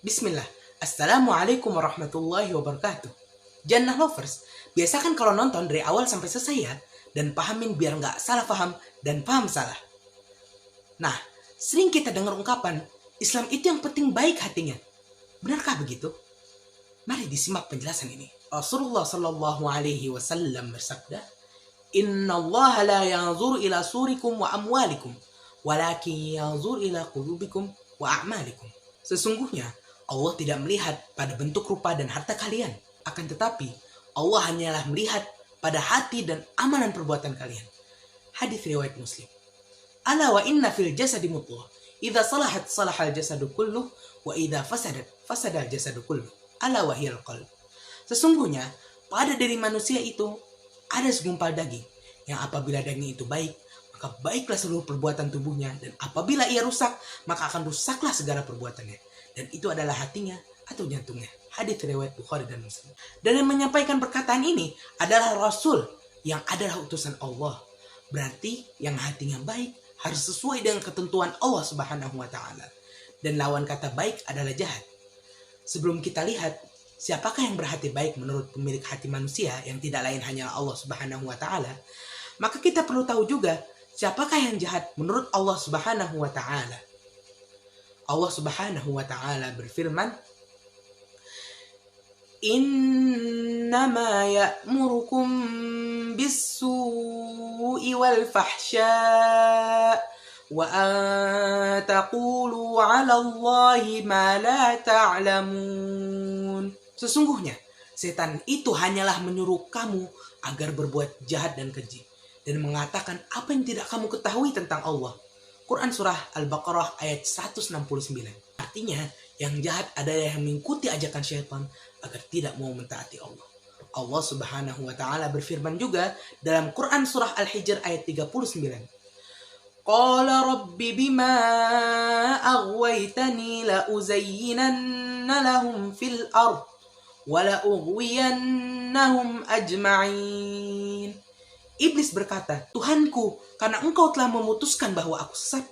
Bismillah. Assalamualaikum warahmatullahi wabarakatuh. Jannah lovers, biasakan kalau nonton dari awal sampai selesai ya, dan pahamin biar nggak salah paham dan paham salah. Nah, sering kita dengar ungkapan, Islam itu yang penting baik hatinya. Benarkah begitu? Mari disimak penjelasan ini. Rasulullah Shallallahu Alaihi Wasallam bersabda, Inna Allah la yanzur ila surikum wa amwalikum, walakin yanzur ila qulubikum wa a'malikum. Sesungguhnya, Allah tidak melihat pada bentuk rupa dan harta kalian. Akan tetapi, Allah hanyalah melihat pada hati dan amalan perbuatan kalian. Hadis riwayat Muslim. Ala wa inna fil jasadi mudghah. Idza salahat salahal jasadu kulluh wa idza fasadat fasadal jasadu kulluh. Ala wa hiyal qalb. Sesungguhnya, pada diri manusia itu ada segumpal daging yang apabila daging itu baik, maka baiklah seluruh perbuatan tubuhnya, dan apabila ia rusak, maka akan rusaklah segala perbuatannya. Dan itu adalah hatinya atau jantungnya. Hadits riwayat Bukhari dan Muslim. Dan yang menyampaikan perkataan ini adalah Rasul yang adalah utusan Allah. Berarti yang hatinya baik harus sesuai dengan ketentuan Allah Subhanahu wa taala. Dan lawan kata baik adalah jahat. Sebelum kita lihat siapakah yang berhati baik menurut pemilik hati manusia yang tidak lain hanya Allah Subhanahu wa taala, maka kita perlu tahu juga siapakah yang jahat menurut Allah Subhanahu wa taala. Allah Subhanahu wa taala berfirman, Innama ya'murukum bis-su'i wal fahsya' wa an taqulu 'ala Allahi ma la ta'lamun. Sesungguhnya setan itu hanyalah menyuruh kamu agar berbuat jahat dan keji, dan mengatakan apa yang tidak kamu ketahui tentang Allah. Quran Surah Al-Baqarah ayat 169. Artinya, yang jahat adalah yang mengikuti ajakan syaitan agar tidak mau mentaati Allah. Allah Subhanahu wa taala berfirman juga dalam Quran Surah Al-Hijr ayat 39. Qala rabbi bima aghwaytani la uzayyinanna lahum fil ard wa la ughwiyannahum ajma'in. Iblis berkata, Tuhanku, karena engkau telah memutuskan bahwa aku sesat,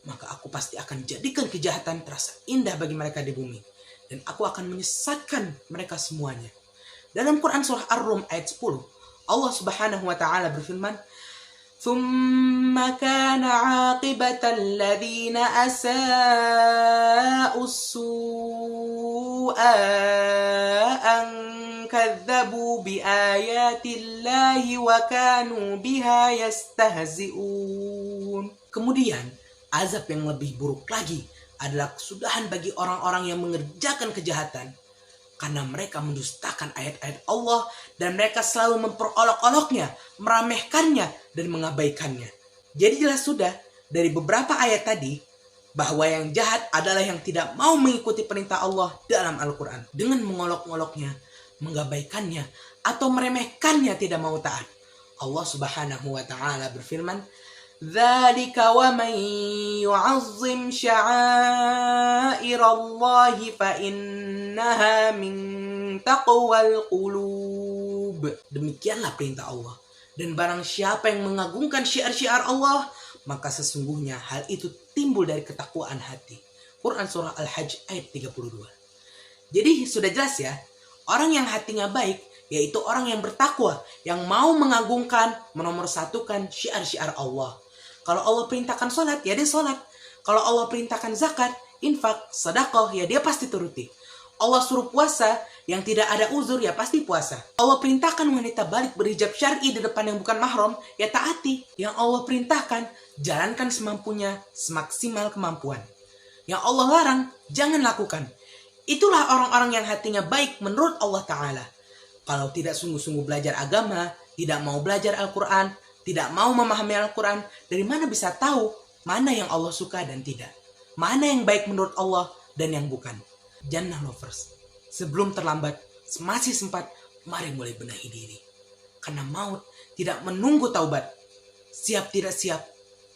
maka aku pasti akan jadikan kejahatan terasa indah bagi mereka di bumi. Dan aku akan menyesatkan mereka semuanya. Dalam Quran Surah Ar-Rum ayat 10, Allah Subhanahu wa ta'ala berfirman, ثُمَّ كَانَ عَاقِبَةَ الَّذِينَ أَسَاءُوا السُّوءَ أَنْ كَذَّبُوا بِآيَاتِ اللَّهِ وَكَانُوا بِهَا يَسْتَهْزِئُونَ. Kemudian, azab yang lebih buruk lagi adalah kesudahan bagi orang-orang yang mengerjakan kejahatan karena mereka mendustakan ayat-ayat Allah dan mereka selalu memperolok-oloknya, meremehkannya, dan mengabaikannya. Jadi jelas sudah dari beberapa ayat tadi bahwa yang jahat adalah yang tidak mau mengikuti perintah Allah dalam Al-Quran dengan mengolok-oloknya, mengabaikannya, atau meremehkannya, tidak mau taat. Allah Subhanahu wa ta'ala berfirman, ذَلِكَ وَمَنْ يُعَظِّمْ شَعَائِرَ اللَّهِ فَإِنَّهَا مِنْ تَقْوَى الْقُلُوبِ. Demikianlah perintah Allah. Dan barang siapa yang mengagungkan syiar-syiar Allah, maka sesungguhnya hal itu timbul dari ketakwaan hati. Quran Surah Al-Hajj ayat 32. Jadi sudah jelas ya, orang yang hatinya baik, yaitu orang yang bertakwa, yang mau mengagungkan, menomorsatukan syiar-syiar Allah. Kalau Allah perintahkan sholat, ya dia sholat. Kalau Allah perintahkan zakat, infak, sedekah, ya dia pasti turuti. Allah suruh puasa, yang tidak ada uzur, ya pasti puasa. Allah perintahkan wanita balik berhijab syar'i di depan yang bukan mahram, ya taati. Yang Allah perintahkan, jalankan semampunya, semaksimal kemampuan. Yang Allah larang, jangan lakukan. Itulah orang-orang yang hatinya baik menurut Allah Ta'ala. Kalau tidak sungguh-sungguh belajar agama, tidak mau belajar Al-Quran, tidak mau memahami Al-Quran, dari mana bisa tahu mana yang Allah suka dan tidak? Mana yang baik menurut Allah dan yang bukan? Jannah lovers, sebelum terlambat, masih sempat, mari mulai benahi diri. Karena maut tidak menunggu taubat. Siap tidak siap,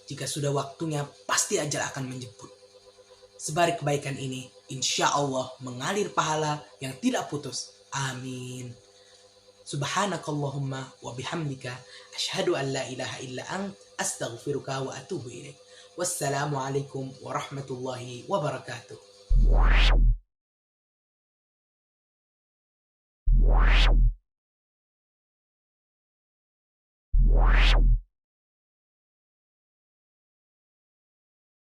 jika sudah waktunya pasti ajal akan menjemput. Sebari kebaikan ini, insya Allah mengalir pahala yang tidak putus. Amin. Subhanakallahumma wa bihamdika asyhadu an la ilaha illa ant astaghfiruka wa atubu ilaik. Wassalamualaikum warahmatullahi wabarakatuh.